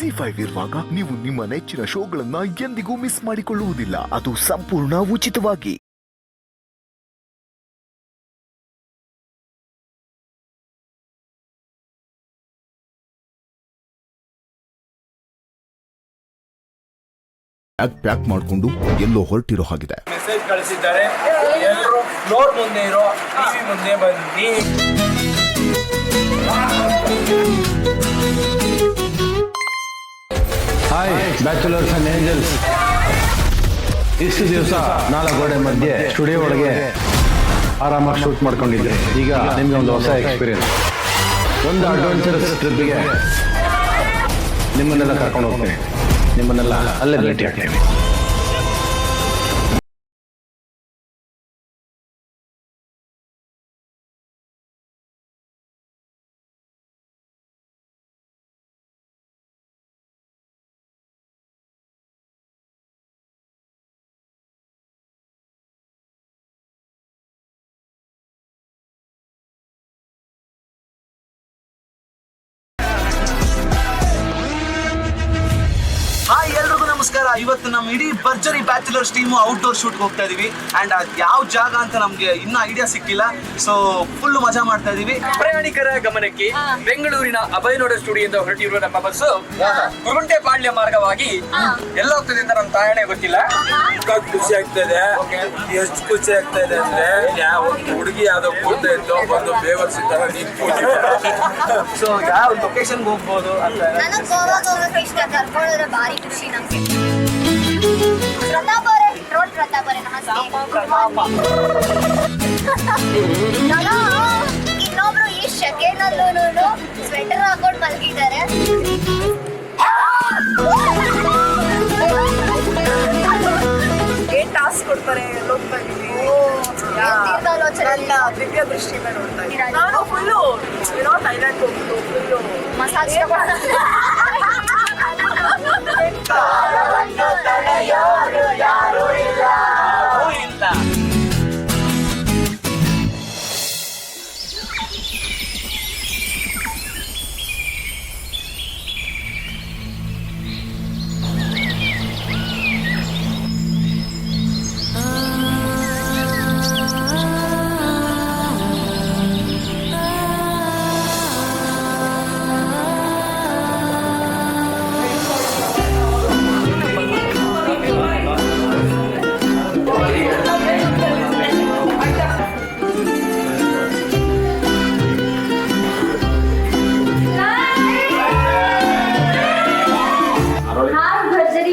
ZEE5 ಇರುವಾಗ ನೀವು ನಿಮ್ಮ ನೆಚ್ಚಿನ ಶೋಗಳನ್ನ ಎಂದಿಗೂ ಮಿಸ್ ಮಾಡಿಕೊಳ್ಳುವುದಿಲ್ಲ. ಅದು ಸಂಪೂರ್ಣ ಉಚಿತವಾಗಿ. ಪ್ಯಾಕ್ ಮಾಡಿಕೊಂಡು ಎಲ್ಲೋ ಹೊರಟಿರೋ ಹಾಗಿದೆ. ಮೆಸೇಜ್ ಕಳಿಸಿದ್ದಾರೆ, ಎಲ್ಲರೂ ಫ್ಲೋರ್ ಮುಂದೆ ಇರೋ ಟಿವಿ ಮುಂದೆ ಬನ್ನಿ. Hi bachelors and angels. ಇಷ್ಟು ದಿವಸ 4 ಗೋಡೆ ಮಧ್ಯೆ ಸ್ಟುಡಿಯೋ ಒಳಗೆ ಆರಾಮಾಗಿ ಶೂಟ್ ಮಾಡ್ಕೊಂಡಿದ್ದೆ. ಈಗ ನಿಮ್ಗೆ ಒಂದು ಹೊಸ ಎಕ್ಸ್ಪೀರಿಯನ್ಸ್, ಒಂದು ಅಡ್ವೆಂಚರಸ್ ಟ್ರಿಪ್ಗೆ ನಿಮ್ಮನ್ನೆಲ್ಲ ಕರ್ಕೊಂಡು ಹೋಗ್ತೀನಿ. ನಿಮ್ಮನ್ನೆಲ್ಲ ಅಲ್ಲೇ ಭೇಟಿ ಆಗ್ತೀನಿ. ಹಾಯ್, ಎಲ್ರಿಗೂ ನಮಸ್ಕಾರ. ಇವತ್ತು ನಮ್ಮ ಇಡೀ ಭರ್ಜರಿ ಬ್ಯಾಚುಲರ್ಸ್ ಟೀಮು ಔಟ್ಡೋರ್ ಶೂಟ್ಗೆ ಹೋಗ್ತಾ ಇದೀವಿ. ಅಂಡ್ ಅದು ಯಾವ ಜಾಗ ಅಂತ ನಮ್ಗೆ ಇನ್ನೂ ಐಡಿಯಾ ಸಿಕ್ಕಿಲ್ಲ. ಸೊ ಫುಲ್ ಮಜಾ ಮಾಡ್ತಾ ಇದೀವಿ. ಪ್ರಯಾಣಿಕರ ಗಮನಕ್ಕೆ, ಬೆಂಗಳೂರಿನ ಅಭಯನೋಡ ಸ್ಟುಡಿಯೋದಿಂದ ಹೊರಟಿರುವ ನಮ್ಮ ಬಸ್ಸು ಗುರುಗುಂಟೆಪಾಳ್ಯ ಮಾರ್ಗವಾಗಿ ಎಲ್ಲ ಹೋಗ್ತದೆ ಅಂತ ನಮ್ಮ ತಾಯಣೆ ಗೊತ್ತಿಲ್ಲ. ಖುಷಿ ಆಗ್ತದೆ. ಎಷ್ಟು ಖುಷಿ ಆಗ್ತಾ ಇದೆ ಅಂದ್ರೆ, ಒಂದು ಹುಡುಗಿ ಯಾವ್ದೋ ಕೂಡ್ತಾ ಇತ್ತು, ಒಂದು ಬೇವರ್ಸಿದ್ದಾರ ಸೊ ಯಾವ ಲೊಕೇಶನ್ಗೆ ಹೋಗ್ಬೋದು ಅಂತ. ನನಗೆ ಗೋವಾಗ ಹೋಗಕ್ಕೆ ಇಷ್ಟ, ಕರ್ಕೊಳ್ಳೋದ್ರೆ ಭಾರಿ ಖುಷಿ ನಮ್ಗೆ. ಪ್ರತಾಪ್ ಅವರೇ, ರೋಡ್ ಪ್ರತಾಪ್ ಅವರೇ, ನಮಸ್ತೆ. ನಾನು ಇನ್ನೊಬ್ರು ಈ ಶೆಕೆನಲ್ಲೂ ಸ್ವೆಟರ್ ಹಾಕೊಂಡು ಮಲಗಿದ್ದಾರೆ. ಏನ್ ಟಾಸ್ಕ್ ಕೊಡ್ತಾರೆ ಹೋಗ್ತಾ ಇದೀವಿ. ನನ್ನ ದಿವ್ಯ ದೃಷ್ಟಿಯಿಂದ ನೋಡ್ತಾ ಇದ್ದೀನಿ. ನಾನು ಫುಲ್ಲು ಥೈಲ್ಯಾಂಡ್ ಹೋಗ್ಬಿಟ್ಟು full massage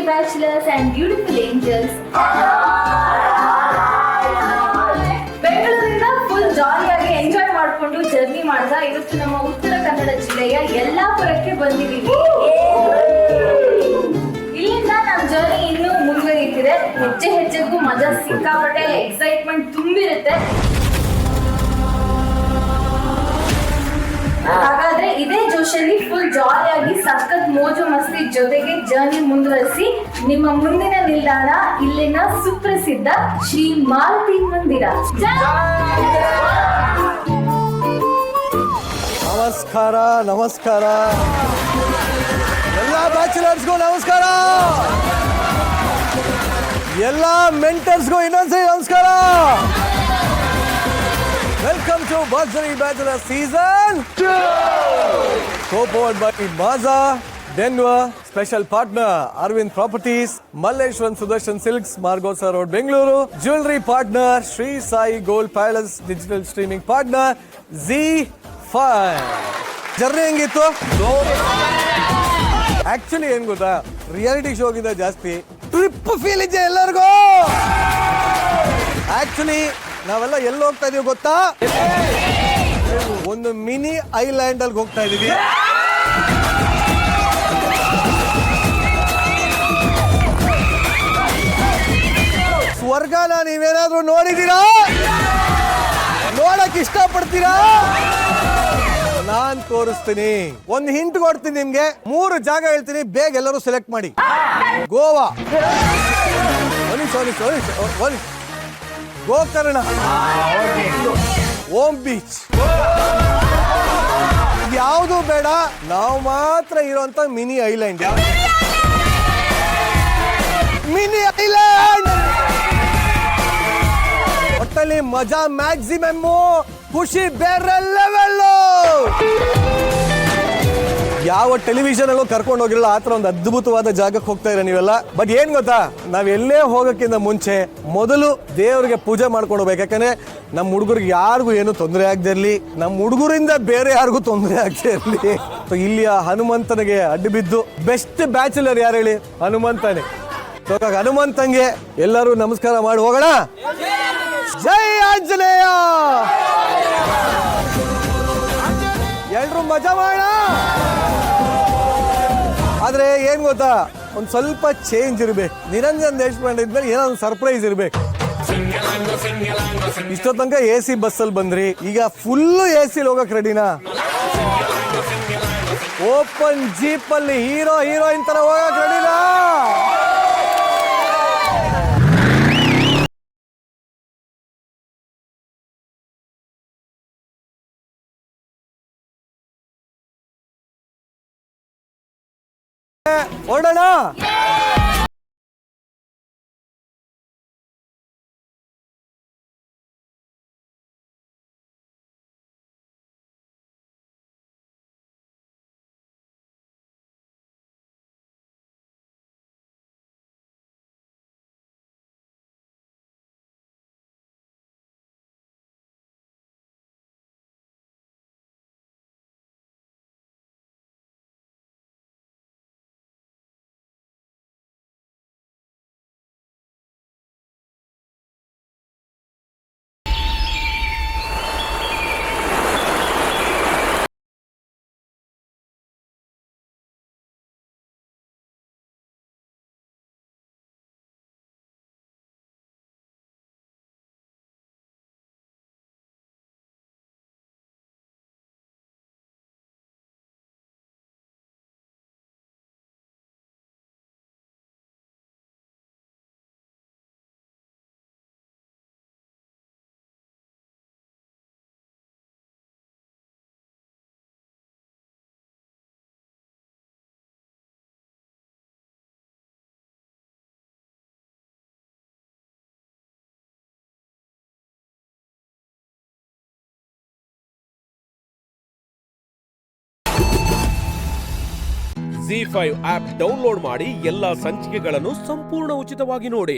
bachelors and beautiful angels. ಬೆಂಗಳೂರಿಂದ ಫುಲ್ ಜಾಲಿಯಾಗಿ ಎಂಜಾಯ್ ಮಾಡಿಕೊಂಡು ಜರ್ನಿ ಮಾಡ್ದ. ಇವತ್ತು ನಮ್ಮ ಉತ್ತರ ಕನ್ನಡ ಜಿಲ್ಲೆಯ ಯಲ್ಲಾಪುರಕ್ಕೆ ಬಂದಿದ್ದೀವಿ. ಇಲ್ಲಿಂದ ನಮ್ಮ ಜರ್ನಿ ಇನ್ನೂ ಮುಂದುವರಿಯುತ್ತಿದೆ. ಹೆಜ್ಜೆ ಹೆಜ್ಜೆಗೂ ಮಜಾ, ಸಿಕ್ಕಾಪಟ್ಟೆ ಎಕ್ಸೈಟ್ಮೆಂಟ್ ತುಂಬಿರುತ್ತೆ. ಹಾಗಾದ್ರೆ ಇದೇ ಜೋಶಲ್ಲಿ ಫುಲ್ ಜಾಲಿಯಾಗಿ ಸಖತ್ ಮೋಜು ಮಸ್ತಿ ಜೊತೆಗೆ ಜರ್ನಿ ಮುಂದುವರಿಸಿ ನಿಮ್ಮ ಮುಂದಿನ ನಿಲ್ದಾಣ ಇಲ್ಲಿನ ಸುಪ್ರಸಿದ್ಧ ಶ್ರೀ ಮಾರುತಿ ಮಂದಿರ. ನಮಸ್ಕಾರ ನಮಸ್ಕಾರ ಎಲ್ಲ ಬ್ಯಾಚುಲರ್ಸ್ಗೂ ನಮಸ್ಕಾರ, ಎಲ್ಲ ಮೆಂಟರ್ಸ್ಗೂ ಇನ್ನೊಂದ್ಸರಿ ನಮಸ್ಕಾರ. Welcome to Bharsari Bachelor Season 2, co-powered by Maza, Denver, special partner Arvind Properties, Malleshwaran Sudarshan Silks, Margosa Road, Bengaluru, jewelry partner Sri Sai Gold Palace, digital streaming partner ZEE5. Journey ಹೆಂಗಿತ್ತು? ಆಕ್ಚುಲಿ ಏನ್ ಗೊತ್ತಾ, reality ಶೋಗಿಂತ ಜಾಸ್ತಿ trip feel ಇದೆ ಎಲ್ಲರಿಗೂ. Actually ನಾವೆಲ್ಲ ಎಲ್ಲಿ ಹೋಗ್ತಾ ಇದೀವಿ ಗೊತ್ತಾ? ಒಂದು ಮಿನಿ ಐಲ್ಯಾಂಡ್ ಅಲ್ಲಿ ಹೋಗ್ತಾ ಇದೀವಿ. ಸ್ವರ್ಗನ ನೀವೇನಾದ್ರೂ ನೋಡಿದೀರಾ? ನೋಡಕ್ ಇಷ್ಟ ಪಡ್ತೀರಾ? ನಾನ್ ತೋರಿಸ್ತೀನಿ. ಒಂದು ಹಿಂಟ್ ಕೊಡ್ತೀನಿ ನಿಮ್ಗೆ. 3 ಜಾಗ ಹೇಳ್ತೀನಿ, ಬೇಗ ಎಲ್ಲರೂ ಸೆಲೆಕ್ಟ್ ಮಾಡಿ. ಗೋವಾ, ಗೋಕರ್ಣ, ಓಮ್ ಬೀಚ್, ಯಾವುದು ಬೇಡ, ನಾವು ಮಾತ್ರ ಇರುವಂತ ಮಿನಿ ಐಲ್ಯಾಂಡ್. ಮಿನಿ ಐಲ್ಯಾಂಡ್ ಒಟ್ಟಲ್ಲಿ ಮಜಾ ಮ್ಯಾಕ್ಸಿಮಮ್, ಖುಷಿ ಬೇರೆ ಲೆವೆಲ್. ಯಾವ ಟೆಲಿವಿಷನ್ ಅಲ್ಲೂ ಕರ್ಕೊಂಡು ಹೋಗಿರಲ್ಲ ಆ ಥರ ಒಂದು ಅದ್ಭುತವಾದ ಜಾಗಕ್ಕೆ ಹೋಗ್ತಾ ಇರ ನೀವೆಲ್ಲ. ಬಟ್ ಏನ್ ಗೊತ್ತಾ, ನಾವ್ ಎಲ್ಲೇ ಹೋಗಕ್ಕಿಂತ ಮುಂಚೆ ಮೊದಲು ದೇವರಿಗೆ ಪೂಜೆ ಮಾಡ್ಕೊಂಡು ಹೋಗ್ಬೇಕು. ಯಾಕಂದ್ರೆ ನಮ್ಮ ಹುಡುಗರಿಗೆ ಯಾರಿಗೂ ಏನು ತೊಂದರೆ ಆಗದೆ ಇರಲಿ, ನಮ್ಮ ಹುಡುಗರಿಂದ ಬೇರೆ ಯಾರಿಗೂ ತೊಂದರೆ ಆಗದೆ ಇರಲಿ. ಇಲ್ಲಿಯ ಹನುಮಂತನಿಗೆ ಅಡ್ಡು ಬಿದ್ದು ಬೆಸ್ಟ್ ಬ್ಯಾಚುಲರ್ ಯಾರು ಹೇಳಿ? ಹನುಮಂತನೇ. ಹನುಮಂತಂಗೆ ಎಲ್ಲರೂ ನಮಸ್ಕಾರ ಮಾಡಿ ಹೋಗೋಣ. ಜೈ ಆಂಜನೇಯ. ಎಲ್ರು ಮಜಾ ಮಾಡೋಣ. ಆದ್ರೆ ಏನ್ ಗೊತ್ತಾ, ಒಂದ್ ಸ್ವಲ್ಪ ಚೇಂಜ್ ಇರ್ಬೇಕು. ನಿರಂಜನ್ ದೇಶಪಾಂಡೆ ಇದ್ಮೇಲೆ ಏನೋ ಒಂದು ಸರ್ಪ್ರೈಸ್ ಇರ್ಬೇಕು. ಇಷ್ಟೋ ತನಕ AC ಬಸ್ಸಲ್ಲಿ ಬಂದ್ರಿ, ಈಗ ಫುಲ್ AC ಹೋಗಕ್ ರೆಡಿನಾ? ಓಪನ್ ಜೀಪ್ ಅಲ್ಲಿ ಹೀರೋ ಹೀರೋಯಿನ್ ತರ ಹೋಗಕ್ ರೆಡಿನಾ? ಹೊರಡೋಣ. ZEE5 ಆಪ್ ಡೌನ್ಲೋಡ್ ಮಾಡಿ ಎಲ್ಲಾ ಸಂಚಿಕೆಗಳನ್ನು ಸಂಪೂರ್ಣ ಉಚಿತವಾಗಿ ನೋಡಿ.